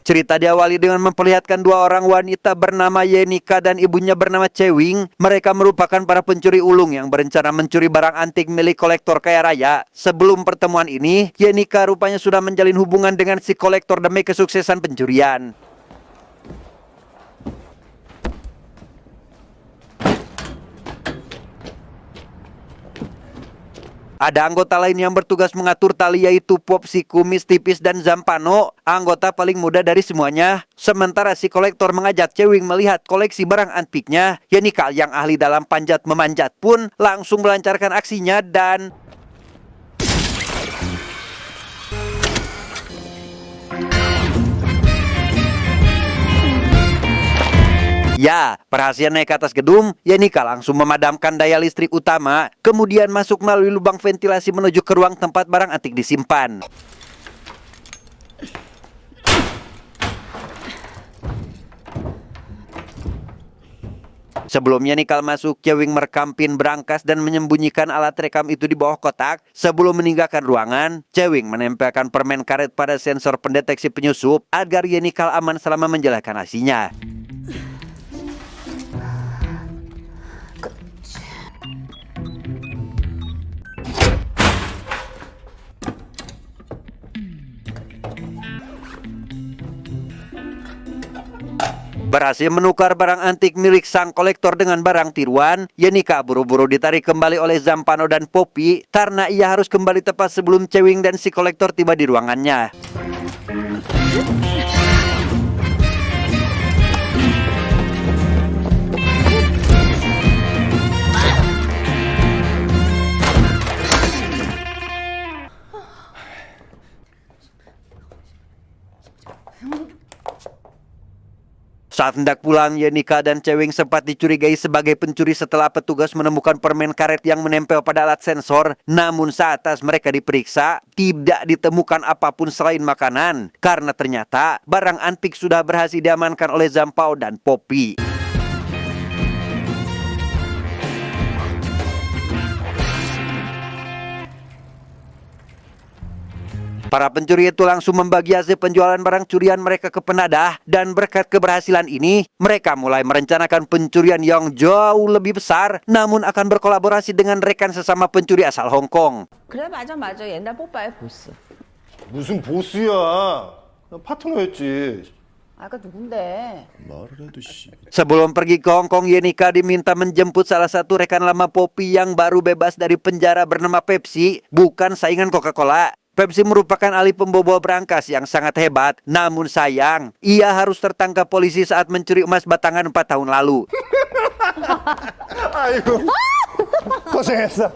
Cerita diawali dengan memperlihatkan dua orang wanita bernama Yenika dan ibunya bernama Cewing. Mereka merupakan para pencuri ulung yang berencana mencuri barang antik milik kolektor kaya raya. Sebelum pertemuan ini, Yenika rupanya sudah menjalin hubungan dengan si kolektor demi kesuksesan pencurian. Ada anggota lain yang bertugas mengatur tali yaitu Popsi, Kumis, Tipis, dan Zampano, anggota paling muda dari semuanya. Sementara si kolektor mengajak Cewing melihat koleksi barang antiknya. Yenika yang ahli dalam panjat memanjat pun langsung melancarkan aksinya dan... Ya, berhasil naik ke atas gedung, Yenika langsung memadamkan daya listrik utama, kemudian masuk melalui lubang ventilasi menuju ke ruang tempat barang antik disimpan. Sebelum Yenika masuk, Cewing merekam pin berangkas dan menyembunyikan alat rekam itu di bawah kotak. Sebelum meninggalkan ruangan, Cewing menempelkan permen karet pada sensor pendeteksi penyusup agar Yenika aman selama menjalankan aksinya. Berhasil menukar barang antik milik sang kolektor dengan barang tiruan, Yenika buru-buru ditarik kembali oleh Zampano dan Poppy karena ia harus kembali tepat sebelum Cewing dan si kolektor tiba di ruangannya. Saat hendak pulang, Yenika dan Cewing sempat dicurigai sebagai pencuri setelah petugas menemukan permen karet yang menempel pada alat sensor. Namun saat tas mereka diperiksa, tidak ditemukan apapun selain makanan. Karena ternyata barang antik sudah berhasil diamankan oleh Zampao dan Poppy. Para pencuri itu langsung membagi hasil penjualan barang curian mereka ke penadah dan berkat keberhasilan ini, mereka mulai merencanakan pencurian yang jauh lebih besar namun akan berkolaborasi dengan rekan sesama pencuri asal Hong Kong. 그래 맞아 옛날 뽀빠의 보스. 무슨 보스야? 나 파트너였지. 아까 누군데? 말을 해도 씨. Sebelum pergi ke Hong Kong, Yenika diminta menjemput salah satu rekan lama Poppy yang baru bebas dari penjara bernama Pepsi, bukan saingan Coca-Cola. Pepsi merupakan ahli pembobol berangkas yang sangat hebat, namun sayang, ia harus tertangkap polisi saat mencuri emas batangan 4 tahun lalu. 아이고. 고생했어.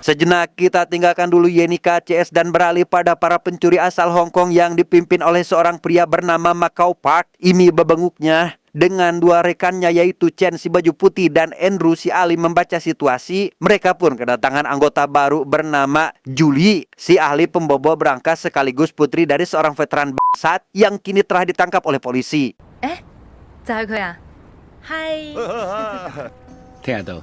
Sejenak kita tinggalkan dulu Yenika, CS dan beralih pada para pencuri asal Hong Kong yang dipimpin oleh seorang pria bernama Macau Park. Ini bebenguknya. Dengan dua rekannya yaitu Chen si baju putih dan Andrew si ahli membaca situasi, mereka pun kedatangan anggota baru bernama Julie, si ahli pembobol berangkas sekaligus putri dari seorang veteran bangsat yang kini telah ditangkap oleh polisi. 就係佢啊係 聽得到。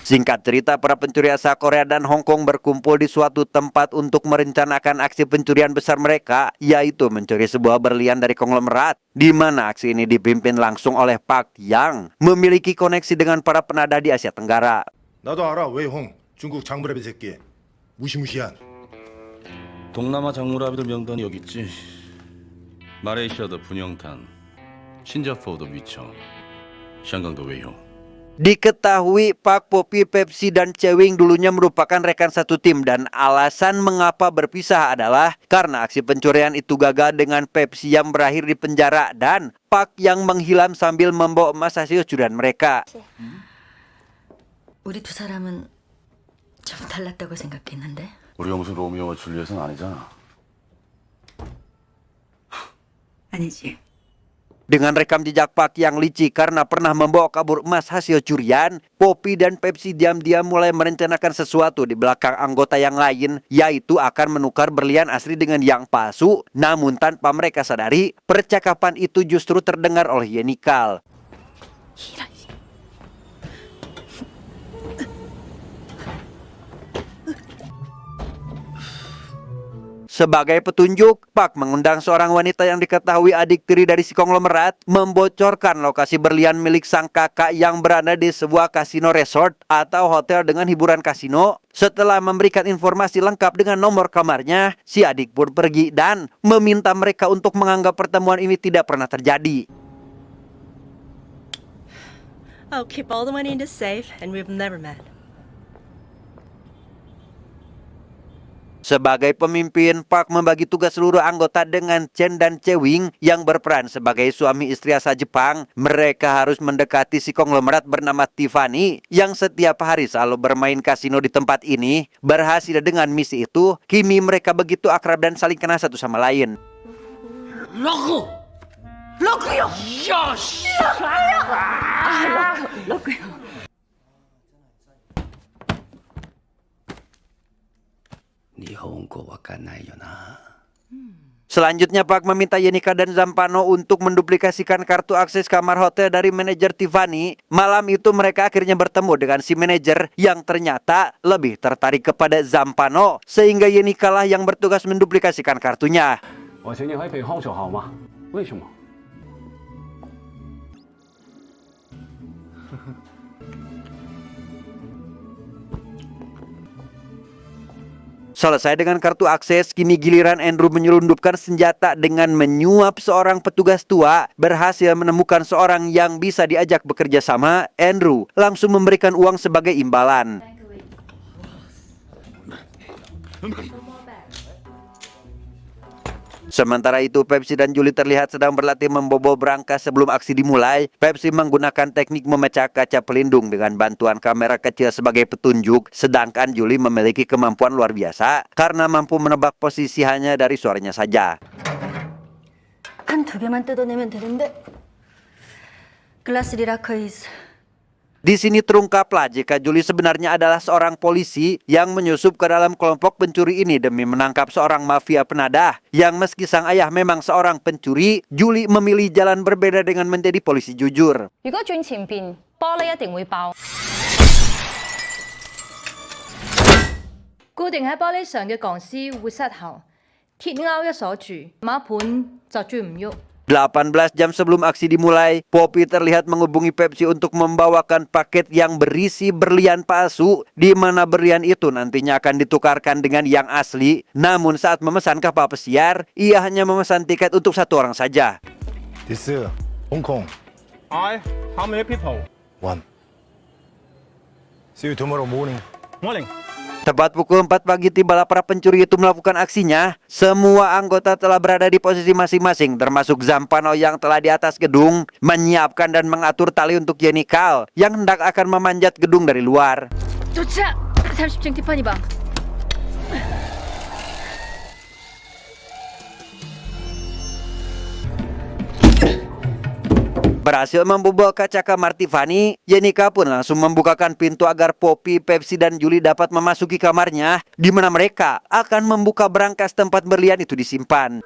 Singkat cerita, para pencuri asal Korea dan Hong Kong berkumpul di suatu tempat untuk merencanakan aksi pencurian besar mereka, yaitu mencuri sebuah berlian dari konglomerat, di mana aksi ini dipimpin langsung oleh Park yang memiliki koneksi dengan para penadah di Asia Tenggara. 나도 알아 웨이홍 중국 장부레비 새끼 무시무시한. 동남아 장무라비들 명단이 여기 있지. 마레이시아도 분영탄, 신자포도 위청, 샹강도 웨이홍. Diketahui Park, Poppy, Pepsi, dan Cewing dulunya merupakan rekan satu tim dan alasan mengapa berpisah adalah karena aksi pencurian itu gagal dengan Pepsi yang berakhir di penjara dan Park yang menghilang sambil membawa emas hasil curian mereka. 우리 두 사람은 좀 달랐다고 생각했는데 우리가 무슨 로미오와 줄리엣은 아니잖아. 아니지. Dengan rekam jejak Park yang licik karena pernah membawa kabur emas hasil curian, Poppy dan Pepsi diam-diam mulai merencanakan sesuatu di belakang anggota yang lain, yaitu akan menukar berlian asli dengan yang palsu. Namun tanpa mereka sadari, percakapan itu justru terdengar oleh Yenika. Sebagai petunjuk, Park mengundang seorang wanita yang diketahui adik tiri dari si konglomerat membocorkan lokasi berlian milik sang kakak yang berada di sebuah kasino resort atau hotel dengan hiburan kasino. Setelah memberikan informasi lengkap dengan nomor kamarnya, si adik pun pergi dan meminta mereka untuk menganggap pertemuan ini tidak pernah terjadi. I'll keep all the money in the safe and we've never met. Sebagai pemimpin, Park membagi tugas seluruh anggota dengan Chen dan Chewing yang berperan sebagai suami istri asal Jepang. Mereka harus mendekati si konglomerat bernama Tiffany yang setiap hari selalu bermain kasino di tempat ini. Berhasil dengan misi itu, kini mereka begitu akrab dan saling kenal satu sama lain. Selanjutnya Park meminta Yenika dan Zampano untuk menduplikasikan kartu akses kamar hotel dari manajer Tiffany. Malam itu mereka akhirnya bertemu dengan si manajer yang ternyata lebih tertarik kepada Zampano, sehingga Yenika lah yang bertugas menduplikasikan kartunya. Selesai dengan kartu akses, kini giliran Andrew menyelundupkan senjata dengan menyuap seorang petugas tua. Berhasil menemukan seorang yang bisa diajak bekerja sama, Andrew langsung memberikan uang sebagai imbalan. Sementara itu, Pepsi dan Julie terlihat sedang berlatih membobol berangkas sebelum aksi dimulai. Pepsi menggunakan teknik memecah kaca pelindung dengan bantuan kamera kecil sebagai petunjuk, sedangkan Julie memiliki kemampuan luar biasa karena mampu menebak posisi hanya dari suaranya saja. 한 2개만 뜯어내면 되는데. 글라스 리라커 is. Di sini terungkaplah jika Julie sebenarnya adalah seorang polisi yang menyusup ke dalam kelompok pencuri ini demi menangkap seorang mafia penadah. Yang meski sang ayah memang seorang pencuri, Julie memilih jalan berbeda dengan menjadi polisi jujur. 如果轉前邊，玻璃一定會爆。固定喺玻璃上嘅鋼絲會失效，鐵鈎一鎖住，馬盤就轉唔喐。 18 jam sebelum aksi dimulai, Poppy terlihat menghubungi Pepsi untuk membawakan paket yang berisi berlian palsu, di mana berlian itu nantinya akan ditukarkan dengan yang asli. Namun saat memesan kapal pesiar, ia hanya memesan tiket untuk satu orang saja. This Hong Kong. How many people? One. See you tomorrow morning. Morning. Tepat pukul 4 pagi tibalah para pencuri itu melakukan aksinya. Semua anggota telah berada di posisi masing-masing, termasuk Zampano yang telah di atas gedung, menyiapkan dan mengatur tali untuk Yenikal yang hendak akan memanjat gedung dari luar. 도착! 30층 티파니 방. Berhasil membobol kaca kamar Tiffany, Yenika pun langsung membukakan pintu agar Poppy, Pepsi, dan Julie dapat memasuki kamarnya, di mana mereka akan membuka berangkas tempat berlian itu disimpan.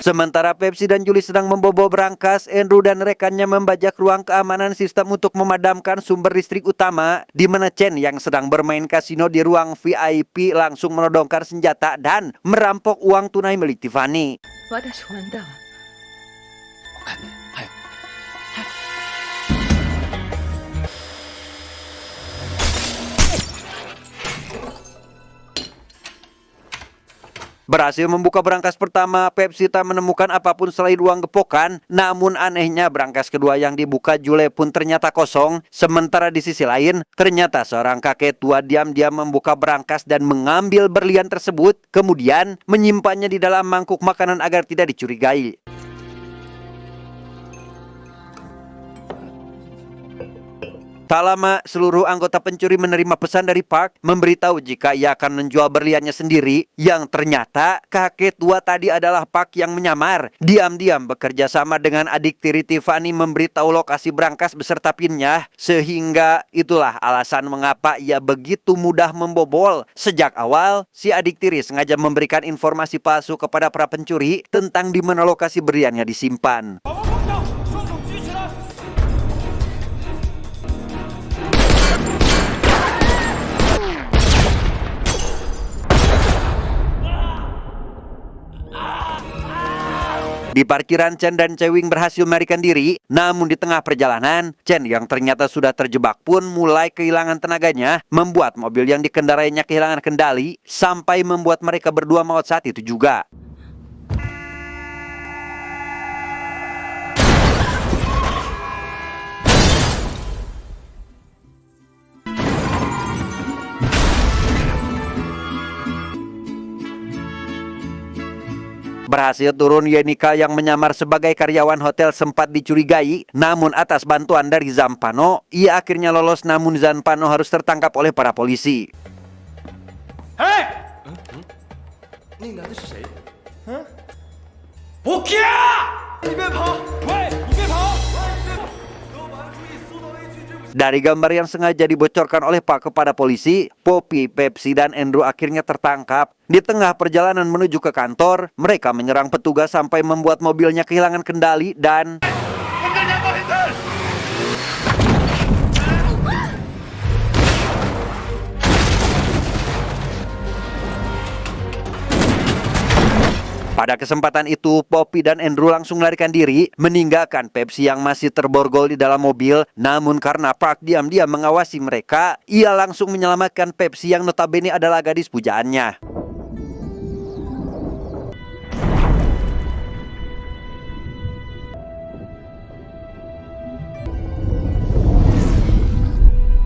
Sementara Pepsi dan Julie sedang membobol berangkas, Andrew dan rekannya membajak ruang keamanan sistem untuk memadamkan sumber listrik utama, di mana Chen yang sedang bermain kasino di ruang VIP langsung menodongkan senjata dan merampok uang tunai milik Tiffany. 와다 좋아한다. Berhasil membuka berangkas pertama, Pepsi tak menemukan apapun selain uang gepokan. Namun anehnya berangkas kedua yang dibuka Julie pun ternyata kosong. Sementara di sisi lain, ternyata seorang kakek tua diam-diam membuka berangkas dan mengambil berlian tersebut. Kemudian menyimpannya di dalam mangkuk makanan agar tidak dicurigai. Tak lama, seluruh anggota pencuri menerima pesan dari Park memberitahu jika ia akan menjual berliannya sendiri, yang ternyata kakek tua tadi adalah Park yang menyamar. Diam-diam bekerja sama dengan adik tiri Tiffany memberitahu lokasi berangkas beserta pinnya, sehingga itulah alasan mengapa ia begitu mudah membobol. Sejak awal, si adik tiri sengaja memberikan informasi palsu kepada para pencuri tentang di mana lokasi berliannya disimpan. Di parkiran, Chen dan Chewing berhasil melarikan diri, namun di tengah perjalanan, Chen yang ternyata sudah terjebak pun mulai kehilangan tenaganya, membuat mobil yang dikendarainya kehilangan kendali, sampai membuat mereka berdua maut saat itu juga. Berhasil turun, Yenika yang menyamar sebagai karyawan hotel sempat dicurigai, namun atas bantuan dari Zampano, ia akhirnya lolos, namun Zampano harus tertangkap oleh para polisi. Dari gambar yang sengaja dibocorkan oleh Pak kepada polisi, Poppy, Pepsi, dan Andrew akhirnya tertangkap. Di tengah perjalanan menuju ke kantor, mereka menyerang petugas sampai membuat mobilnya kehilangan kendali dan... Pada kesempatan itu, Poppy dan Andrew langsung melarikan diri, meninggalkan Pepsi yang masih terborgol di dalam mobil. Namun karena Park diam-diam mengawasi mereka, ia langsung menyelamatkan Pepsi yang notabene adalah gadis pujaannya.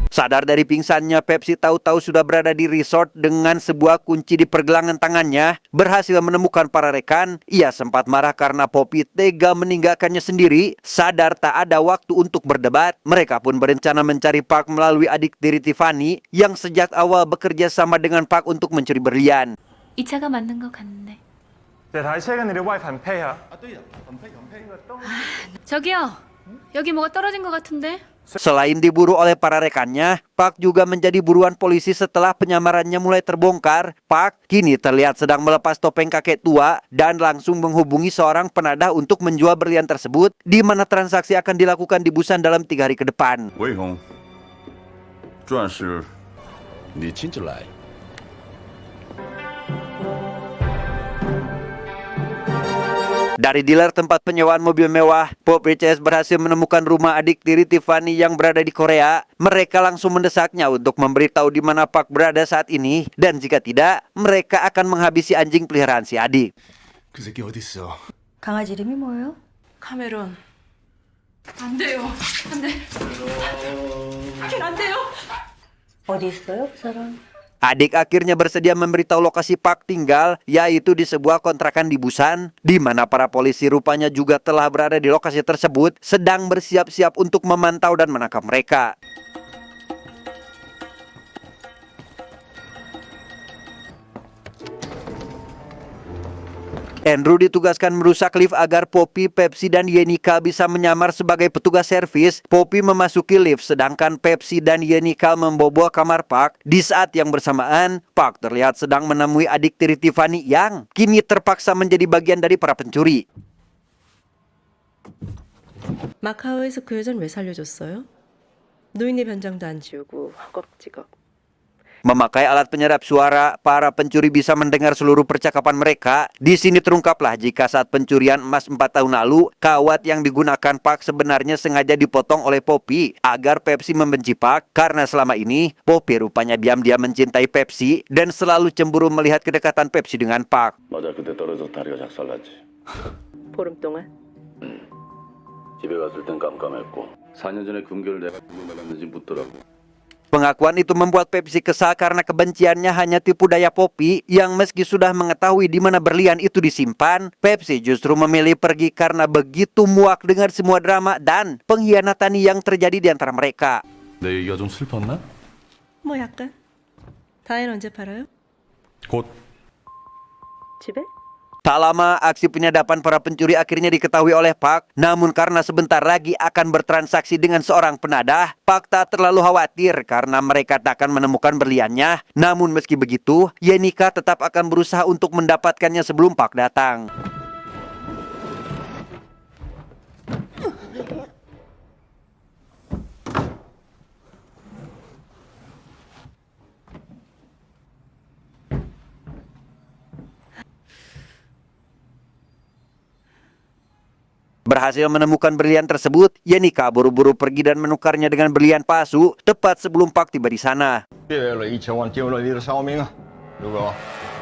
Sadar dari pingsannya, Pepsi tahu-tahu sudah berada di resort dengan sebuah kunci di pergelangan tangannya. Berhasil menemukan para rekan, ia sempat marah karena Poppy tega meninggalkannya sendiri. Sadar tak ada waktu untuk berdebat, mereka pun berencana mencari Park melalui adik tiri Tiffany yang sejak awal bekerja sama dengan Park untuk mencuri berlian. 이 차가 맞는 것 같네. 这台车跟你的外盘配合。 저기요. 여기 뭐가 떨어진 것 같은데? Selain diburu oleh para rekannya, Park juga menjadi buruan polisi setelah penyamarannya mulai terbongkar. Park kini terlihat sedang melepas topeng kakek tua dan langsung menghubungi seorang penadah untuk menjual berlian tersebut, di mana transaksi akan dilakukan di Busan dalam 3 hari ke depan. 魏红，钻石你亲自来。 Dari dealer tempat penyewaan mobil mewah, Poppy CS berhasil menemukan rumah adik tiri Tiffany yang berada di Korea. Mereka langsung mendesaknya untuk memberitahu di mana Park berada saat ini, dan jika tidak, mereka akan menghabisi anjing peliharaan si adik. 그 새끼 어디 있어? 강아지 이름이 뭐예요? 카메론. 안 돼요. 안 돼. 안 돼요. 어디 있어요, 그 사람? Adik akhirnya bersedia memberitahu lokasi Park tinggal, yaitu di sebuah kontrakan di Busan, di mana para polisi rupanya juga telah berada di lokasi tersebut, sedang bersiap-siap untuk memantau dan menangkap mereka. Andrew ditugaskan merusak lift agar Poppy, Pepsi, dan Yenika bisa menyamar sebagai petugas servis. Poppy memasuki lift, sedangkan Pepsi dan Yenika membobol kamar Park. Di saat yang bersamaan, Park terlihat sedang menemui adik tiri Tiffany yang kini terpaksa menjadi bagian dari para pencuri. 마카오에서 그 여자는 왜 살려줬어요? 노인네 변장도 안 지우고 헛겁지겁. Memakai alat penyerap suara, para pencuri bisa mendengar seluruh percakapan mereka. Di sini terungkaplah jika saat pencurian emas 4 tahun lalu, kawat yang digunakan Park sebenarnya sengaja dipotong oleh Poppy agar Pepsi membenci Park, karena selama ini Poppy rupanya diam-diam mencintai Pepsi dan selalu cemburu melihat kedekatan Pepsi dengan Park. 맞아, 그때 떨어져 다리가 작살났지. 보름 동안. 집에 갔을 땐 깜깜했고 4년 전에 금괴를 내가 누구 받았는지 묻더라고. Pengakuan itu membuat Pepsi kesal karena kebenciannya hanya tipu daya Poppy yang meski sudah mengetahui di mana berlian itu disimpan, Pepsi justru memilih pergi karena begitu muak dengan semua drama dan pengkhianatan yang terjadi di antara mereka. 내 얘기가 좀 슬펐나? 뭐 약간. 다혜는 언제 팔아요? 곧. 집에? Tak lama, aksi penyadapan para pencuri akhirnya diketahui oleh Park. Namun karena sebentar lagi akan bertransaksi dengan seorang penadah, Park tak terlalu khawatir karena mereka tak akan menemukan berliannya. Namun meski begitu, Yenika tetap akan berusaha untuk mendapatkannya sebelum Park datang. berhasil menemukan berlian tersebut, Yenika buru-buru pergi dan menukarnya dengan berlian palsu tepat sebelum Park tiba di sana. 借了1000万进入了你的小命啊！如果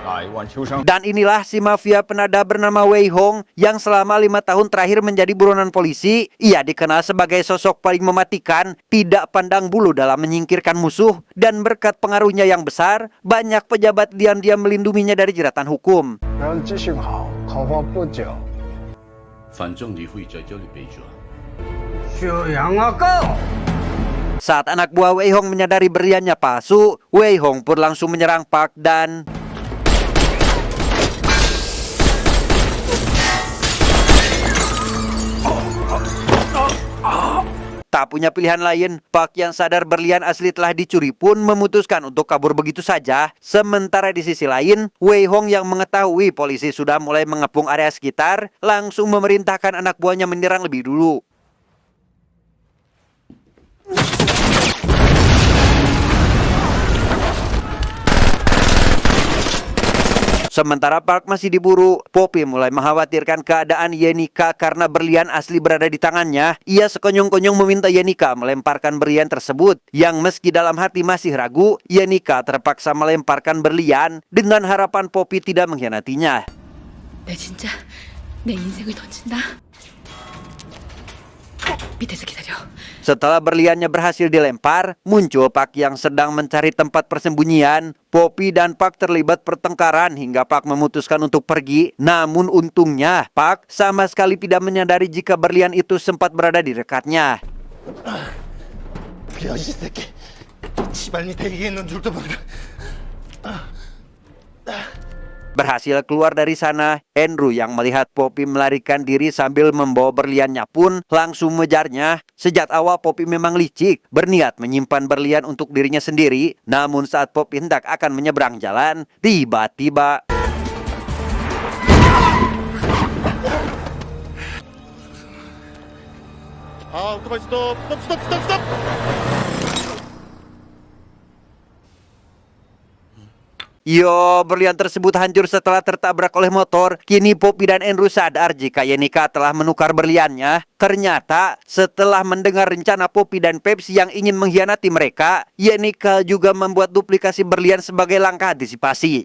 大亿万求生， Dan inilah si mafia penada bernama Wei Hong yang selama 5 tahun terakhir menjadi buronan polisi. Ia dikenal sebagai sosok paling mematikan, tidak pandang bulu dalam menyingkirkan musuh, dan berkat pengaruhnya yang besar, banyak pejabat diam-diam melindunginya dari jeratan hukum. 让记性好，考话不久。反正你会在这里被抓。 Saat anak buah Wei Hong menyadari berliannya palsu, Wei Hong pun langsung menyerang Park dan tak punya pilihan lain. Park yang sadar berlian asli telah dicuri pun memutuskan untuk kabur begitu saja. Sementara di sisi lain, Wei Hong yang mengetahui polisi sudah mulai mengepung area sekitar, langsung memerintahkan anak buahnya menyerang lebih dulu. Sementara Park masih diburu, Poppy mulai mengkhawatirkan keadaan Yenika karena berlian asli berada di tangannya. Ia sekonyong-konyong meminta Yenika melemparkan berlian tersebut. Yang meski dalam hati masih ragu, Yenika terpaksa melemparkan berlian dengan harapan Poppy tidak mengkhianatinya. 내 진짜 내 인생을 던진다. 밑에서 기다려. Setelah berliannya berhasil dilempar, muncul Park yang sedang mencari tempat persembunyian. Poppy dan Park terlibat pertengkaran hingga Park memutuskan untuk pergi. Namun untungnya, Park sama sekali tidak menyadari jika berlian itu sempat berada di dekatnya. 벼지 새끼. 지발 밑에 이게 있는 줄도 모르고. Berhasil keluar dari sana, Andrew yang melihat Poppy melarikan diri sambil membawa berliannya pun langsung mengejarnya. Sejak awal Poppy memang licik, berniat menyimpan berlian untuk dirinya sendiri. Namun saat Poppy hendak akan menyeberang jalan, tiba-tiba 오토바이 스톱. Yo, berlian tersebut hancur setelah tertabrak oleh motor. Kini Poppy dan Andrew sadar jika Yenika telah menukar berliannya. Ternyata setelah mendengar rencana Poppy dan Pepsi yang ingin mengkhianati mereka, Yenika juga membuat duplikasi berlian sebagai langkah antisipasi.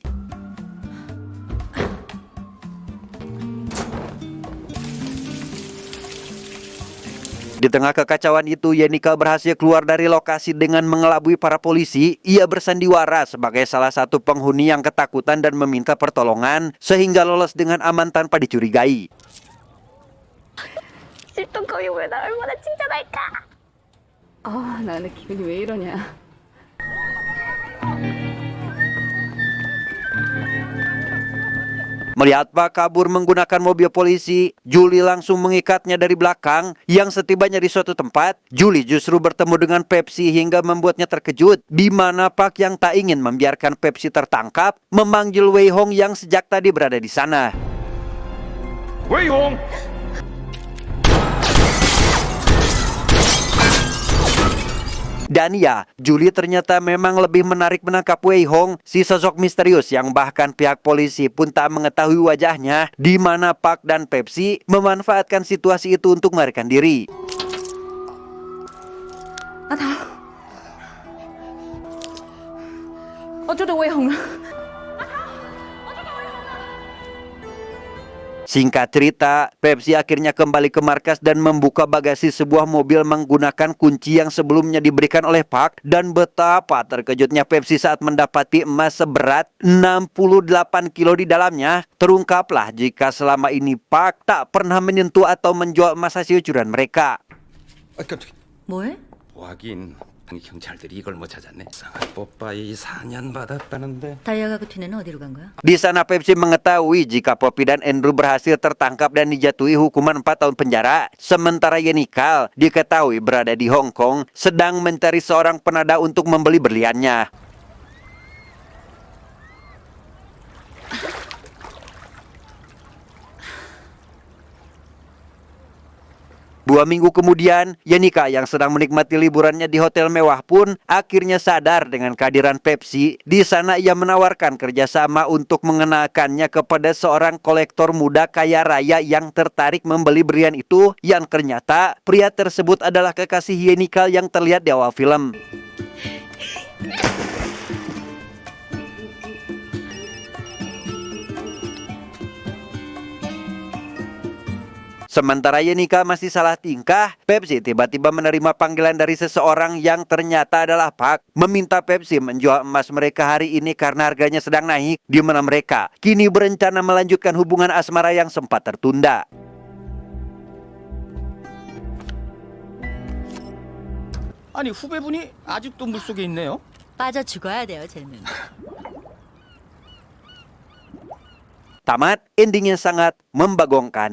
Di tengah kekacauan itu, Yenika berhasil keluar dari lokasi dengan mengelabui para polisi. Ia bersandiwara sebagai salah satu penghuni yang ketakutan dan meminta pertolongan sehingga lolos dengan aman tanpa dicurigai. 실동 거위 왜 나 얼마나 칭찬할까? 아, 나 근데 기분이 왜 이러냐. Melihat Park kabur menggunakan mobil polisi, Julie langsung mengikatnya dari belakang. Yang setibanya di suatu tempat, Julie justru bertemu dengan Pepsi hingga membuatnya terkejut. Di mana Park yang tak ingin membiarkan Pepsi tertangkap, memanggil Wei Hong yang sejak tadi berada di sana. Wei Hong! Dan ya, Julie ternyata memang lebih menarik menangkap Wei Hong, si sosok misterius yang bahkan pihak polisi pun tak mengetahui wajahnya, di mana Park dan Pepsi memanfaatkan situasi itu untuk melarikan diri. 어쩌다 왜 형? Singkat cerita, Pepsi akhirnya kembali ke markas dan membuka bagasi sebuah mobil menggunakan kunci yang sebelumnya diberikan oleh Park. Dan betapa terkejutnya Pepsi saat mendapati emas seberat 68 kilo di dalamnya. Terungkaplah jika selama ini Park tak pernah menyentuh atau menjual emas hasil curian mereka. 뭐해? 하긴 경찰들이 이걸 못 찾았네. 이상한 뽀빠이 4년 받았다는데. 다이아가 그 튀네는 어디로 간 거야? Di sana Pepsi mengetahui jika Poppy dan Andrew berhasil tertangkap dan dijatuhi hukuman 4 tahun penjara. Sementara Yenika diketahui berada di Hong Kong sedang mencari seorang penada untuk membeli berliannya. 2 minggu kemudian, Yenika yang sedang menikmati liburannya di hotel mewah pun akhirnya sadar dengan kehadiran Pepsi. Di sana ia menawarkan kerjasama untuk mengenalkannya kepada seorang kolektor muda kaya raya yang tertarik membeli berlian itu, yang ternyata pria tersebut adalah kekasih Yenika yang terlihat di awal film. Sementara Yenika masih salah tingkah, Pepsi tiba-tiba menerima panggilan dari seseorang yang ternyata adalah Park, meminta Pepsi menjual emas mereka hari ini karena harganya sedang naik, di mana mereka kini berencana melanjutkan hubungan asmara yang sempat tertunda. 아니 후배분이 아직도 물속에 있네요. 빠져 죽어야 돼요, 쟤는. Tamat, endingnya sangat membagongkan.